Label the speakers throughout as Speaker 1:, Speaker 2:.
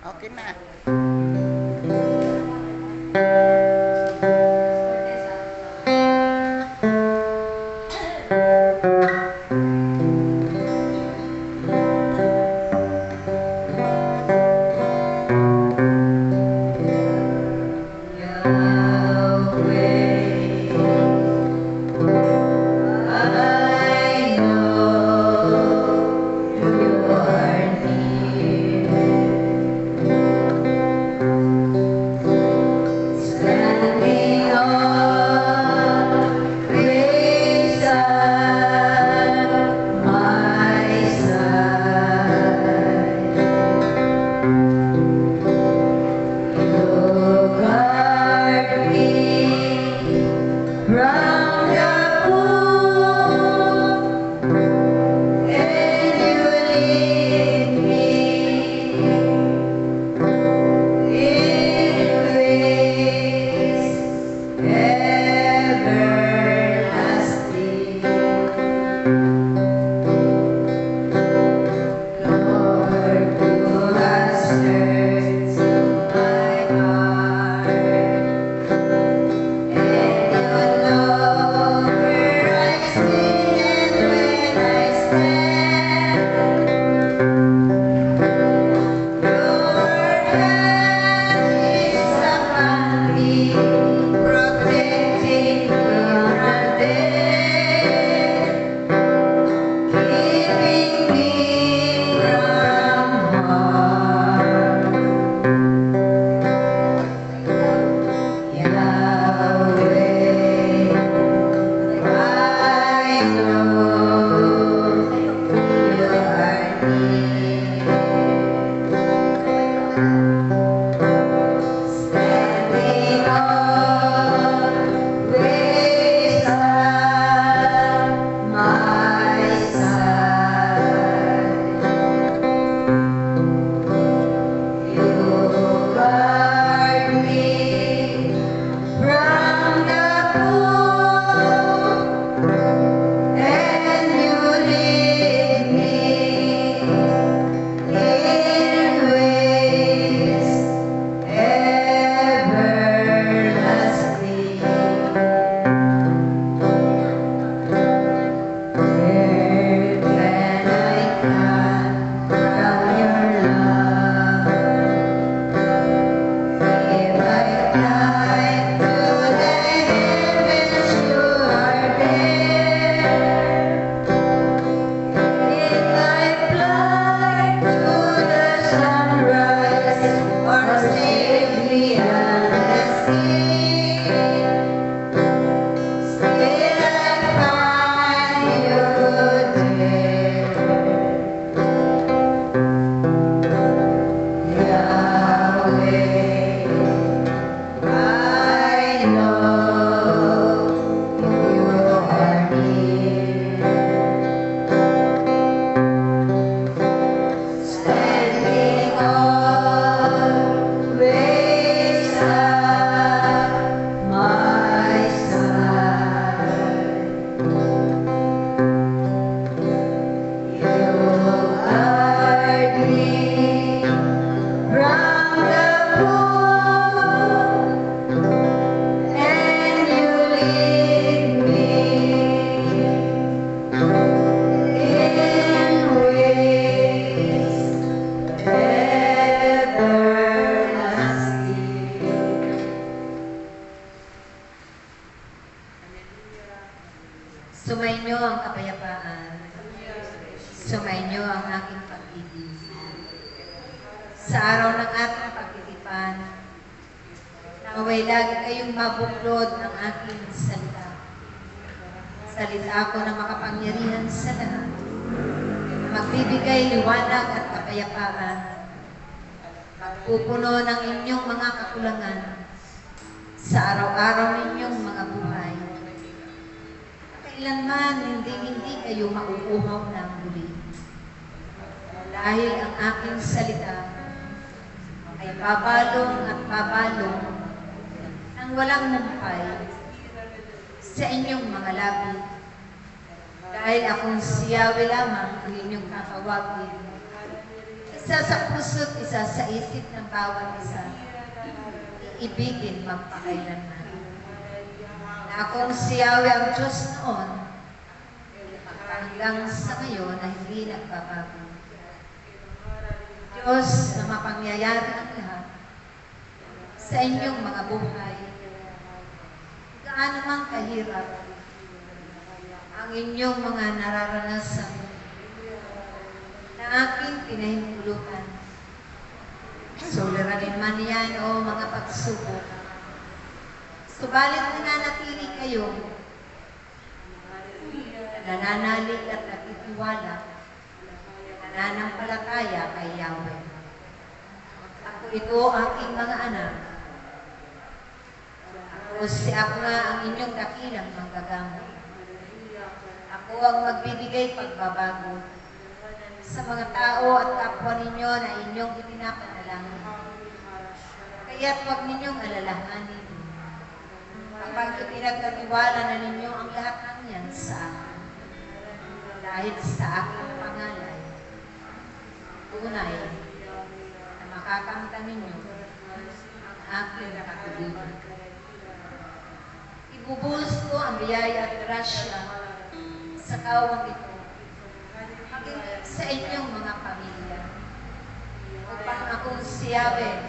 Speaker 1: Okay na.
Speaker 2: Sumainyo ang kapayapaan. Sumainyo ang aking pag-ibig. Sa araw ng ating pagtitipan, naway lagi kayong mabuklod ng aking salita. Salita ko na makapangyarihan sa lahat. Magbibigay liwanag at kapayapaan. Magpupuno ng inyong mga kakulangan sa araw-araw ninyong mga buhay. Kailanman hindi kayo mauuhaw ng muli. Dahil ang aking salita ay babalong at babalong ng walang humpay sa inyong mga labi. Dahil akong si Yahweh lamang ang inyong kakawagin. isa sa puso't isa sa isip ng bawat isa, iibigin magpakailanman. Na kung si Yahweh ang Diyos noon, hanggang sa ngayon na hindi nagbabago. Diyos na mapangyayari ang lahat sa inyong mga buhay, gaano mang kahirap ang inyong mga nararanasan na aking pinahintulutan. Suliranin man yan o mga pagsubok. Subalit nananatili kayo, nananalig at nagtitiwala, nananampalataya kay Yahweh. Ako ito aking mga anak. Ako nga ang inyong dakilang manggagamot. Ako ang magbibigay pagbabago sa mga tao at kapwa ninyo na inyong ipinapanalangin. Kaya't huwag ninyong alalahanin kapag ipinagkatiwala na ninyo ang lahat ng yan sa akin. Dahil sa aking pangalan, tunay na makakamtan ninyo ang aking nakatuloy. Ibubuhos ko ang biyaya at grasya sa kawang ito, maging sa inyong mga pamilya, upang akong si Yahweh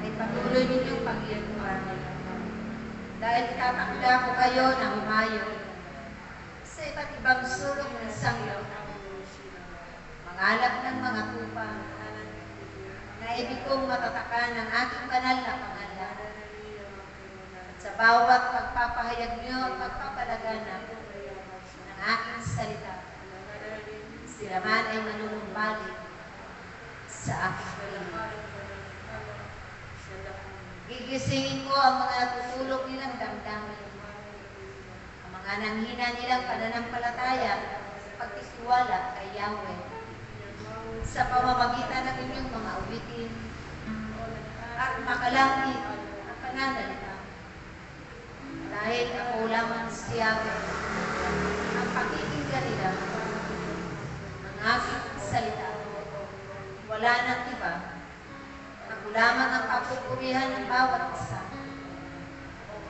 Speaker 2: ay patuloy ninyong paglingkuran. Dahil tatakda ko kayo na humayo sa iba't ibang sulok ng sanglibutan, mangalap ng mga tupa, na ibig kong matatakan ng aking banal na pangalan. At sa bawat pagpapahayag niyo at pagpapalaganap ng aking salita, sila man ay manunumbalik sa aking piling. Gigisingin ko ang mga natutulog nilang damdamin, ang mga nanghina nilang pananampalataya sa pagtitiwala kay Yahweh, sa pamamagitan ng inyong mga awitin at makalangit ang pananalita. Dahil ako lamang si Yahweh, ang pakikinggan nila ng aking salita. Wala nang iba. Ako lamang ang kapupurihan ng bawat isa.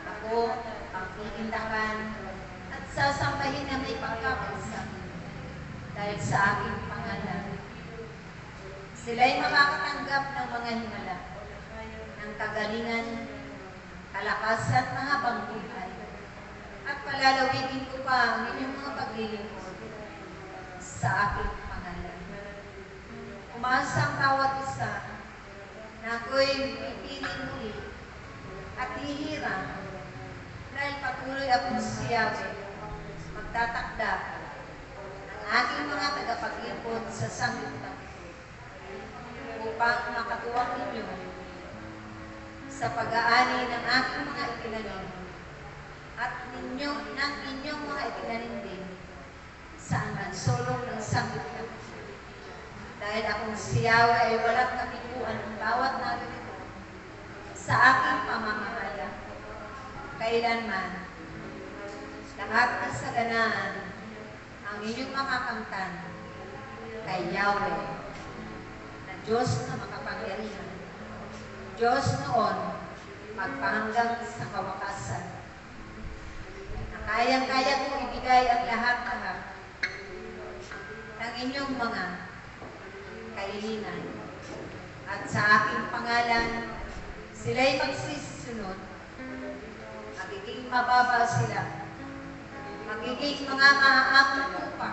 Speaker 2: Ako ang iindakan at sasambahin na may pagkakaisa dahil sa aking pangalan. Sila'y makakatanggap ng mga himala, ng kagalingan, kalakasan, mahabang buhay, at palalawigin ko pa ang inyong mga paglilingkod sa aking pangalan. Umasa ang bawat isa na ako'y pipiling muli at hihirang dahil patuloy akong si Yahweh magtatakda ng aking mga tagapaglingkod sa sanglibutan upang makatuwang ninyo sa pag-aani ng aking mga itinanim at ng inyong mga itinanim din saan man sulong ng sanglibutan. Dahil akong si Yahweh ay walang kapikuan ng bawat narito sa aking pamamahala. Kailanman, lahat ng saganaan ang inyong makakamtan kay Yahweh, na Diyos na makapangyarihan, Diyos noon, magpahanggang sa kawakasan, na kayang-kaya kong ibigay ang lahat-lahat ng inyong mga kailinan. At sa aking pangalan, sila'y magsisunod. Magiging mababa sila. Magiging mga maaamang tupa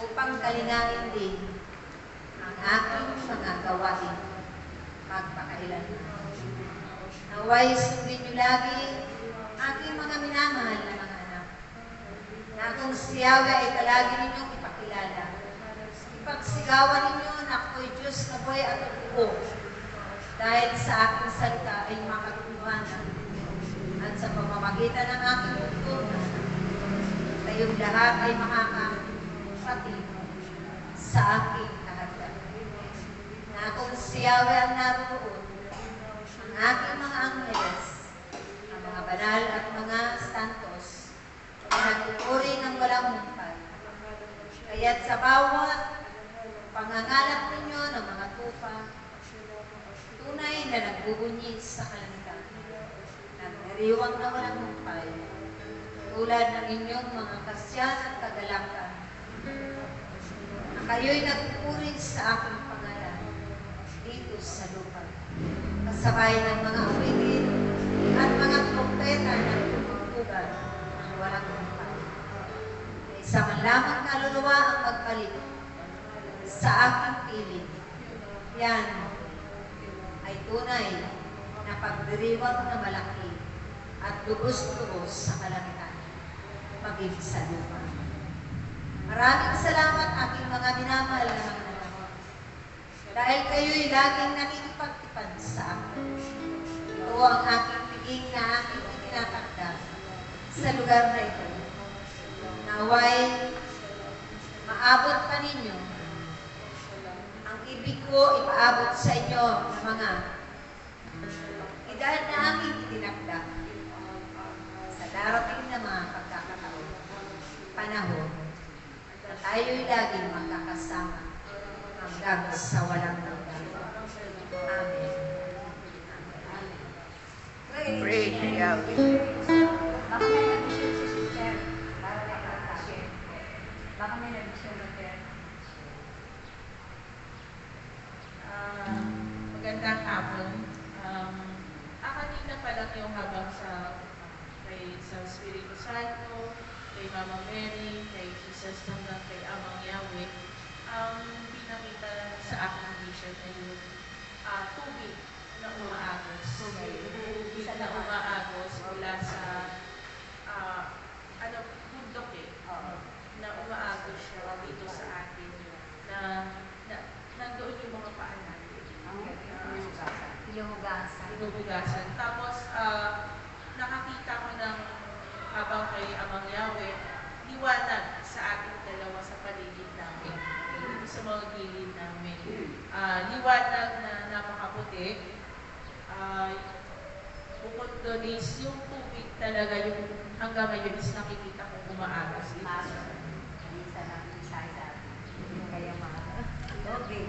Speaker 2: upang kalingain din ang aking mga gawain magpakailanman. Naway sundin niyo lagi aking mga minamahal na mga anak, na kung si Yahweh ay palagi ninyong ipakilala. Ipagsigawan ninyo na ako'y Diyos na buhay at totoo, dahil sa aking salita ay makatutuhanan at sa pamamagitan ng aking tutunan, kayong lahat ay makakapatid sa aking kaharian. Na kung si Yahweh ang naroon, ang aking mga angeles, ang mga banal at mga santos, ay nagpupuri ng walang humpay. Kaya't sa bawat pangangalap ninyo ng mga tupa, tunay na nagbubunyis sa kalangitan, nagdiriwang na walang humpay, tulad ng inyong mga kasyan at kagalakan, na kayo'y nagpupuri sa aking pangalan dito sa lupa, kasabay ng mga awitin at mga trompeta na tumutugan ng walang humpay. Isa man lamang kaluluwa ang magbalik sa aking piling. Yan ay tunay na pagdiriwang na malaki at lubos-lubos sa kalangitan, maging sa lupa. Maraming salamat aking mga minamahal na mga anak, dahil kayo'y laging nakikipagtipan sa akin. Ito ang aking piging na aking itinatakda sa lugar na ito. Naway maabot pa ninyo ang ibig ko ipaabot sa inyo ng mga edad na aking itinakda sa darating na mga pagkakataon, panahon na tayo'y laging magkakasama hanggang sa walang hanggan. Amen.
Speaker 1: Praise God.
Speaker 2: Baka may nag-share si Sister. Baka may nag-share na
Speaker 3: Magandang hapon. Kanina pa lang yung habang sa Espiritu Santo, kay Mama Mary, kay Jesus hanggang kay Amang Yahweh, pinakita sa aking vision na yung tubig na umaagos. Tubig na umaagos mula sa bundok na umaagos siya dito sa atin na nandoon yung mga paan natin. Hinuhugasan. Tapos, nakakita ko ng habang kay Amang Yahweh, liwanag sa ating dalawa sa paligid namin, sa mga gilid namin. Liwanag na napakaputi. Bukod doon is yung tubig talaga, yung hanggang ngayon is nakikita ko umaagos dito.
Speaker 2: Kaya mga tubig.